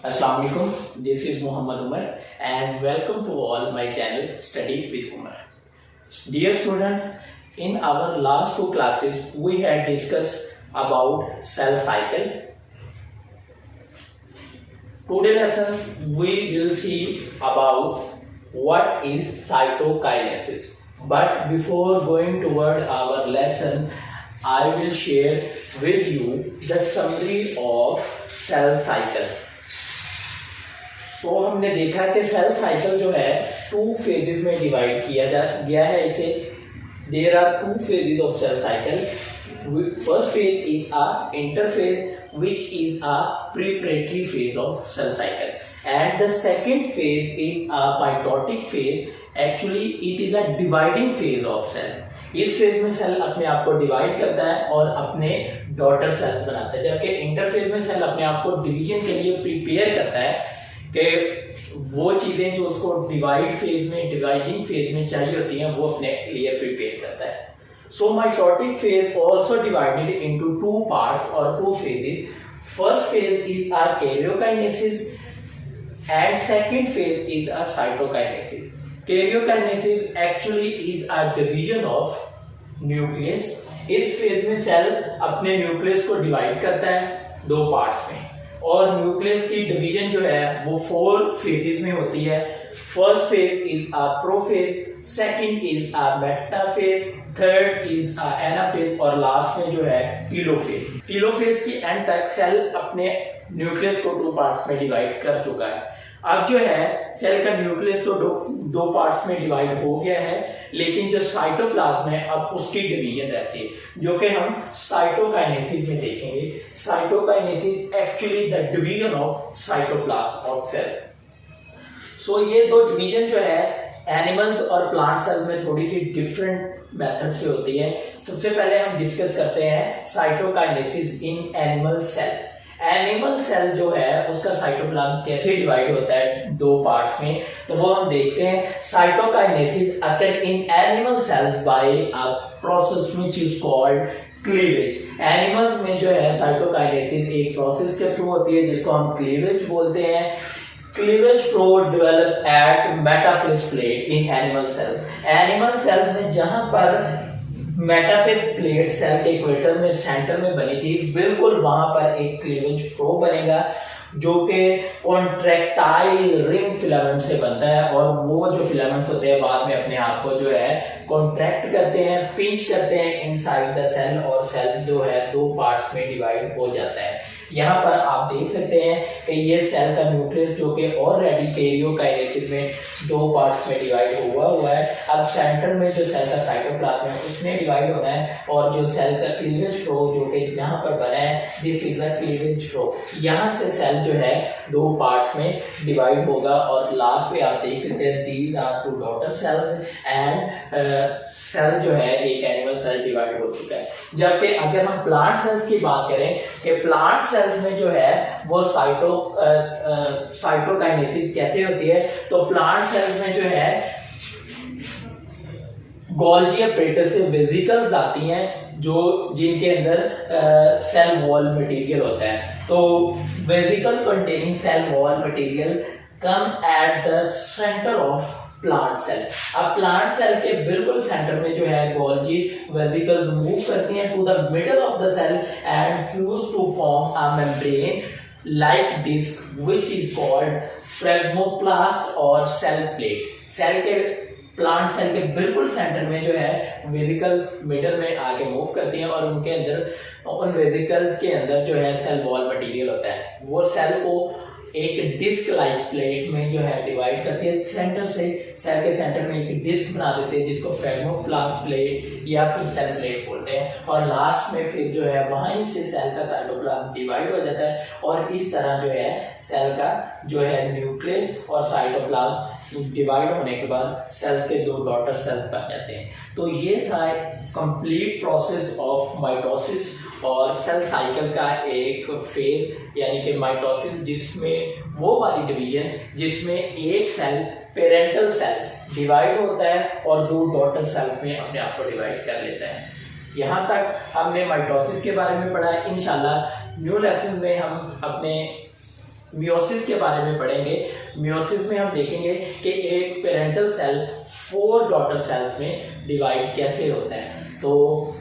Assalamu alaikum. This is Muhammad Umar and welcome to all my channel Study with Umar. Dear students, in our last two classes we had discussed about cell cycle. Today lesson we will see about what is cytokinesis. But before going toward our lesson, I will share with you the summary of cell cycle. सो हमने देखा कि cell cycle जो है two phases में divide किया गया है इसे. There are two phases of cell cycle. First phase is a interphase which is a preparatory phase of cell cycle and the second phase is a mitotic phase. Actually it is a dividing phase of cell. इस phase में cell अपने आप को divide करता है और अपने daughter cells बनाता है, जबकि इंटरफेज में सेल अपने आप को डिवीजन के लिए प्रिपेयर करता है कि वो चीजें जो उसको डिवाइडिंग फेज में चाहिए होती हैं वो अपने लिए प्रिपेयर करता है. So mitotic phase also divided into two parts और two phases. First phase is a karyokinesis and second phase is a cytokinesis. Karyokinesis actually is a division of nucleus. इस फेज में सेल अपने nucleus को divide करता है दो parts में और न्यूक्लियस की डिवीजन जो है वो 4 फेजेस में होती है. First phase is a prophase, second is a metaphase, third is a anaphase और लास्ट में जो है टीलोफेज. टीलोफेज की एंड तक सेल अपने न्यूक्लियस को 2 पार्ट्स में डिवाइड कर चुका है. अब जो है सेल का न्यूक्लियस तो दो पार्ट्स में डिवाइड हो गया है, लेकिन जो साइटोप्लाज्म है अब उसकी डिवीजन रहती है, जो कि हम साइटोकाइनेसिस में देखेंगे. Cytokinesis actually the division of cytoplasm of cell. So ये दो डिवीजन जो है एनिमल्स और प्लांट सेल में थोड़ी सी डिफरेंट मेथड से होती है. सबसे पहले हम डिस्कस करते हैं cytokinesis in animal cell. Animal cell जो है उसका साइटोप्लाज्म कैसे डिवाइड होता है दो पार्ट्स में, तो वो हम देखते हैं. Cytokinesis occur in animal cells by a process which is called cleavage. Animals में जो है साइटोकाइनेसिस एक प्रोसेस के थ्रू होती है जिसको हम क्लीवेज बोलते हैं. Cleavage flow develop at metaphase plate in animal sales. Animal cells में जहां पर मेटाफेज प्लेट सेल के इक्वेटर में सेंटर में बनी थी, बिल्कुल वहां पर एक क्लीवेज फ्लो बनेगा जो कि कॉन्ट्रैक्टाइल रिंग फिलामेंट से बनता है और वो जो फिलामेंट्स होते हैं बाद में अपने आप को जो है कॉन्ट्रैक्ट करते हैं, पिंच करते हैं इनसाइड द सेल और सेल जो है 2 पार्ट्स में डिवाइड हो जाता है. यहाँ पर आप देख सकते हैं कि ये सेल का न्यूक्लियस जो कि ऑलरेडी कैरियोकाइनेसिस में 2 पार्ट्स में डिवाइड हुआ है. अब सेंटर में जो सेल का साइटोप्लाज्म है उसमें डिवाइड होना है और जो सेल का क्लीवेज फ्लो जो कि यहाँ पर बना है, this is a cleavage flow. यहाँ से सेल जो है 2 पार्ट्स में डिवाइड होगा और लास्ट में आप देख सकते हैं these are 2 daughter cells and cell जो है एक एनिमल सेल डिवाइड हो चुका है. जबकि अगर हम प्लांट सेल्स की बात करें कि प्लांट सेल्स में जो है वो साइटोकाइनेसिस कैसे होती है, तो प्लांट सेल्स में जो है गोल्गी apparatus से वेसिकल्स आती हैं जो जिनके अंदर सेल वॉल मटेरियल होता है. तो vesicle containing cell wall material come at the centre of plant cell. अब प्लांट सेल के बिल्कुल सेंटर में जो है गोल्गी वेसिकल्स मूव करती हैं to the middle of the cell and fuse to form a membrane like disc which is called phragmoplast और cell plate. Cell के प्लांट सेल के बिल्कुल सेंटर में जो है वेसिकल्स मिडल में आके मूव करती हैं और उनके अंदर उन वेसिकल्स के अंदर जो है सेल वॉल मटेरियल होता है. वो सेल को एक डिस्क लाइक प्लेट में जो है डिवाइड करती है. सेंटर से सेल के सेंटर में एक डिस्क बना देते हैं जिसको फ्रेगमोप्लास्ट प्लेट या फिर सेल प्लेट बोलते हैं और लास्ट में फिर जो है वहीं से सेल का साइटोप्लाज्म डिवाइड हो जाता है और इस तरह जो है सेल का जो है न्यूक्लियस और साइटोप्लाज्म डिवाइड होने के बाद सेल्स के 2 डॉटर सेल्स बन जाते हैं. तो ये था कंप्लीट प्रोसेस ऑफ माइटोसिस और सेल साइकिल का एक फेज यानी कि माइटोसिस, जिसमें वो वाली डिवीजन जिसमें एक सेल पेरेंटल सेल डिवाइड होता है और 2 डॉटर सेल में अपने आप को डिवाइड कर लेता है. यहाँ तक हमने माइटोसिस के बारे में पढ़ा है. इंशाल्लाह न्यू लेसन में हम अपने मियोसिस के बारे में पढ़ेंगे। मियोसिस में हम देखेंगे कि एक पेरेंटल सेल 4 डॉटर सेल्स में डिवाइड कैसे होता है। तो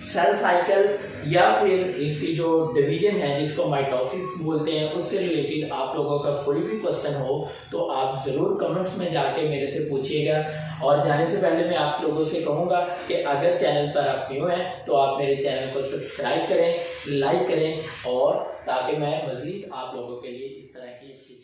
सेल साइकिल या फिर इसकी जो डिवीजन है जिसको माइटोसिस बोलते हैं, उससे रिलेटेड आप लोगों का कोई भी क्वेश्चन हो तो आप ज़रूर कमेंट्स में जाके मेरे से पूछिएगा। और जाने से पहले मैं आप लोगों से कहूँगा कि अगर चैनल पर आप न्यू हैं तो आप मेरे चैनल को सब्सक्राइब करें, लाइक करें, और ताकि मैं मज़ीद आप लोगों के लिए इस तरह की अच्छी